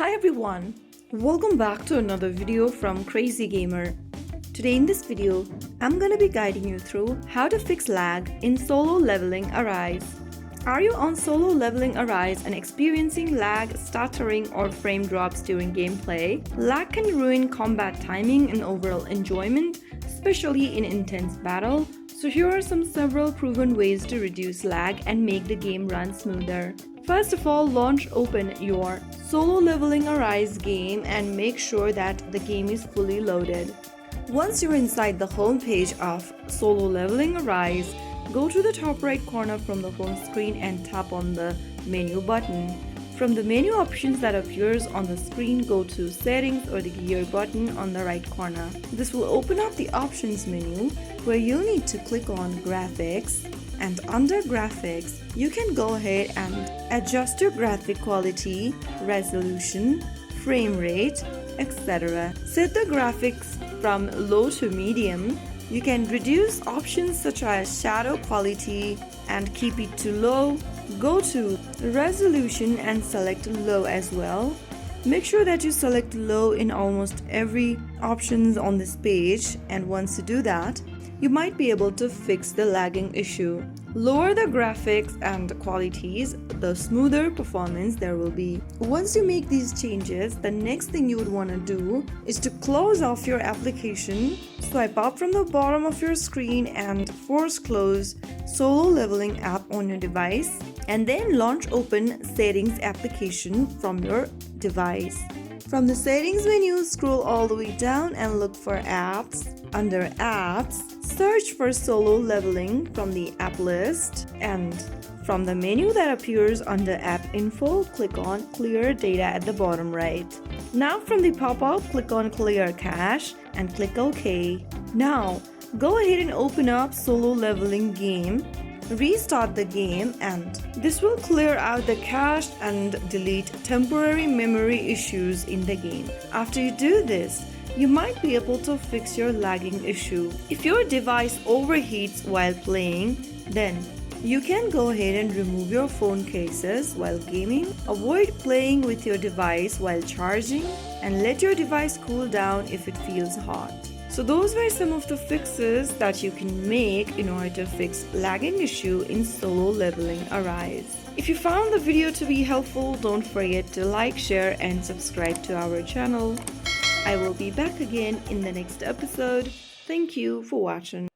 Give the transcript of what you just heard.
Hi everyone, welcome back to another video from Crazy Gamer. Today in this video, I'm gonna be guiding you through how to fix lag in Solo Leveling Arise. Are you on Solo Leveling Arise and experiencing lag, stuttering, or frame drops during gameplay? Lag can ruin combat timing and overall enjoyment, especially in intense battle. So here are several proven ways to reduce lag and make the game run smoother. First of all, open your Solo Leveling Arise game and make sure that the game is fully loaded. Once you're inside the home page of Solo Leveling Arise, go to the top right corner from the home screen and tap on the menu button. From the menu options that appears on the screen, go to Settings or the gear button on the right corner. This will open up the options menu where you'll need to click on Graphics, and under Graphics, you can go ahead and adjust your graphic quality, resolution, frame rate, etc. Set the graphics from low to medium. You can reduce options such as shadow quality and keep it to low. Go to resolution and select low as well. Make sure that you select low in almost every options on this page, and once you do that, you might be able to fix the lagging issue. Lower the graphics and qualities, the smoother performance there will be. Once you make these changes, the next thing you would want to do is to close off your application. Swipe up from the bottom of your screen and force close Solo Leveling app on your device, and then open Settings application from your device. From the Settings menu, scroll all the way down and look for Apps. Under Apps, search for Solo Leveling from the app list, and from the menu that appears under App Info, click on Clear Data at the bottom right. Now from the pop-up, click on Clear Cache and click OK. Now, go ahead and open up Solo Leveling game. Restart the game, and this will clear out the cache and delete temporary memory issues in the game. After you do this, you might be able to fix your lagging issue. If your device overheats while playing, then you can go ahead and remove your phone cases while gaming. Avoid playing with your device while charging, and let your device cool down if it feels hot. So those were some of the fixes that you can make in order to fix lagging issue in Solo Leveling Arise. If you found the video to be helpful, don't forget to like, share, and subscribe to our channel. I will be back again in the next episode. Thank you for watching.